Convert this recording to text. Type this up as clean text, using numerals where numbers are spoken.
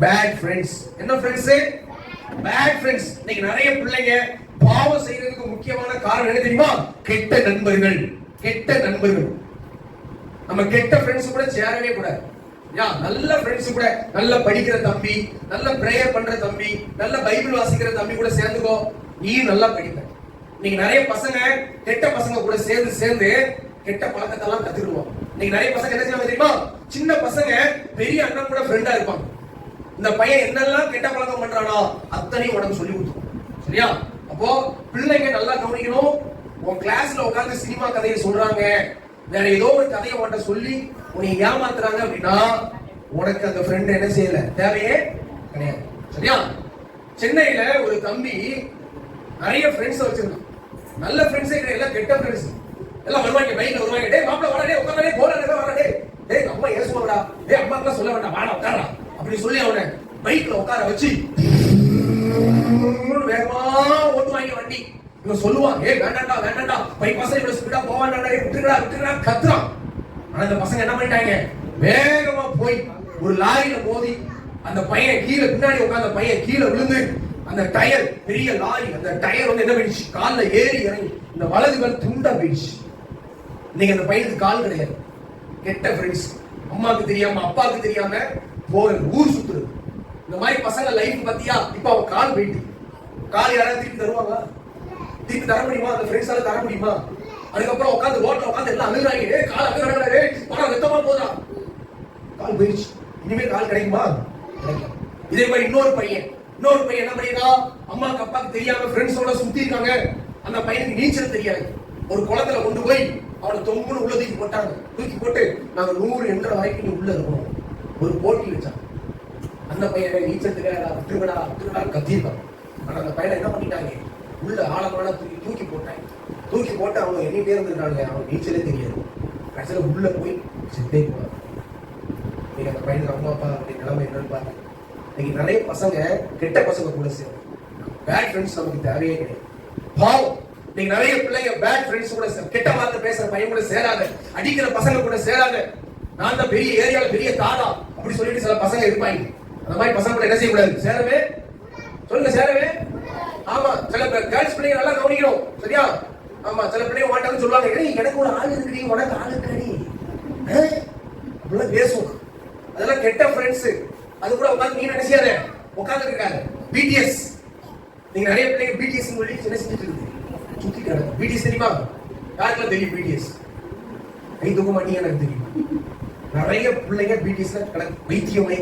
Bad friends. என்ன friends? Bad friends. இன்னைக்கு நிறைய பிள்ளைங்க பாவம் செய்யறதுக்கு முக்கியமான காரணம் என்ன தெரியுமா? கெட்ட நண்பர்கள். கெட்ட நண்பர்கள். நம்ம கெட்ட ஃப்ரெண்ட்ஸ் கூட சேரவே கூடாது. நல்ல ஃப்ரெண்ட்ஸ் கூட, நல்ல படிக்கிற தம்பி, நல்ல பிரேயர் பண்ற தம்பி, நல்ல பைபிள் வாசிக்கிற தம்பி கூட சேர்ந்துக்கோ, நீ நல்லா படிப்ப. நீங்க நிறைய பசங்க கெட்ட பசங்க கூட சேர்ந்து கெட்ட பழக்கத்தை எல்லாம் கத்துக்குவோம். நீங்க நிறைய பசங்க என்ன செய்வாங்க தெரியுமா? சின்ன பசங்க பெரிய அண்ணன் கூட ஃப்ரெண்டா இருப்பாங்க. இந்த பையன் என்னெல்லாம் கெட்ட பழக்கம் பண்றானோ அத்தனையும் உனக்கு சொல்லி கொடுத்துரும். சரியா? அப்போ பிள்ளைங்க நல்லா கவனிக்கணும். உன் கிளாஸ்ல உட்கார்ந்து சினிமா கதையை சொல்றாங்க, வேற ஏதோ ஒரு கதையை உன்கிட்ட சொல்லி உன்னை ஏமாத்துறாங்க அப்படின்னா உனக்கு அந்த ஃப்ரெண்ட் என்ன செய்யல, தேவையே கிடையாது. சரியா? சென்னையில ஒரு தம்பி நிறைய ஃப்ரெண்ட்ஸ் வச்சிருக்கான். நல்ல ஃப்ரெண்ட்ஸே கிடையாது, கெட்ட ஃப்ரெண்ட்ஸ். எல்லாம் வருவாங்க, பைக்ல வருவாங்க. டேய் மாப்ள வாடா, டேய் உட்கார்டா, டேய் போறா, டேய் வாடா, டேய் அம்மா ஏசுவாடா, டேய் அம்மாக்கு சொல்ல வேண்டாம், வாடா உட்காரா அப்படி சொல்லி அவனை பைக்ல உட்கார வச்சு வேகமா ஓட்டுவாங்க வண்டி. இவன் சொல்லுவான், ஏய் வேண்டாண்டா வேண்டாண்டா, பைபாஸ்ல இவ்வளவு ஸ்பீடா போவாண்டா, டேய் விட்டுடா கத்துறான். ஆனா அந்த பசங்க என்ன பண்ணிட்டாங்க, வேகமா போய் ஒரு லாரியில மோதி அந்த பையன் கீழே, பின்னாடி உட்கார்ந்த பையன் கீழே விழுந்து அந்த டயர், பெரிய லாரி, அந்த டயர் வந்து என்ன பண்ணிச்சு, கால்ல ஏறி இறங்கி இந்த வலது கால் துண்டா போயிடுச்சு. இன்னைக்கு அந்த பையனுக்கு கால் கிடையாது. கெட்ட ஃப்ரெண்ட்ஸ். அம்மாவுக்கு தெரியாம அப்பாவுக்கு தெரியாம போறது, ஊர் சுத்துறது. இந்த மாதிரி பசங்க லைஃப் பத்தியா? இப்ப அவன் கால் போயிட்டு, கால் யாராவது திருப்பி தருவாங்க? திருப்பி தர முடியுமா? அந்த ஃப்ரெண்ட்ஸால தர முடியுமா? அதுக்கப்புறம் உட்காந்து ரோட்ல உட்காந்து எல்லாம் அழுகுறாங்க, கால் அழுகுறாங்க, பணம் வெத்தமா போதா, கால் போயிடுச்சு. இனிமே கால் கிடைக்குமா? கிடைக்கும். இதே மாதிரி இன்னொரு பையன் என்ன பண்ணிருக்கான், அம்மாக்கு அப்பாக்கு தெரியாம ஃப்ரெண்ட்ஸோட சுத்தி இருக்காங்க. அந்த பையனுக்கு நீச்சல் தெரியாது. ஒரு குளத்துல கொண்டு போய் அவனை தொங்குன்னு உள்ள தூக்கி போட்டாங்க. தூக்கி போட்டு நாங்க 100 என்ற வரைக்கும் நீ உள்ள இருக்கணும் ஒரு போட்டி வச்சாங்க. அந்த பையனை நீச்சல் தெரியாதா, விட்டுருடா கத்திருக்கான். ஆனா அந்த பையனை என்ன பண்ணிட்டாங்க, உள்ள ஆழமான தூக்கி போட்டாங்க. தூக்கி போட்டு அவங்க எண்ணிட்டே இருந்திருக்காங்க. அவன் நீச்சலே தெரியாது. கடைசியில உள்ள போய் செத்தே போனாங்க. நீங்க அந்த பையனுக்கு அம்மா அப்பா அப்படி நிலைமை என்னன்னு பாருங்க. இன்னைக்கு நிறைய பசங்க கெட்ட பசங்க கூட சேரும். பேட் ஃப்ரெண்ட்ஸ் நமக்கு தேவையே கிடையாது. பாவம். நீங்க நிறைய பிள்ளைங்க பேட் ஃப்ரெண்ட்ஸ் கூட, கெட்ட வார்த்தை பேசுற பையன் கூட சேராத, அடிக்கிற பசங்க கூட சேராத. நான் தான் பெரிய ஏரியால பெரிய தாதா அப்படி சொல்லிட்டு சில பசங்க இருப்பாங்க. அந்த மாதிரி பசங்க கூட என்ன செய்யக்கூடாது, சேரவே சொல்லுங்க, சேரவே. ஆமா, சில கேர்ள்ஸ் பிள்ளைங்க நல்லா கவனிக்கணும். சரியா? ஆமா, சில பிள்ளைங்க மாட்டாங்கன்னு சொல்லுவாங்க, எனக்கு ஒரு ஆள் இருக்குடி, உனக்கு ஆள் இருக்காடி அப்படிலாம் பேசுவோம். அதெல்லாம் கெட்ட ஃப்ரெண்ட்ஸ். அது கூட உட்காந்து நீ நினைச்சாத உட்கார்ந்து இருக்காங்க. பிடிஎஸ். நீங்க நிறைய பிள்ளைங்க பிடிஎஸ் சொல்லி என்ன செஞ்சுட்டு இருக்கு, சுத்திட்டு கிடக்கு. பிடிஎஸ் தெரியுமா? யாருக்கெல்லாம் தெரியும் பிடிஎஸ்? கை தூக்க மாட்டீங்க, எனக்கு தெரியும். நிறைய பிள்ளைங்க பிடிஎஸ்ல கிடக்கு, வைத்தியமே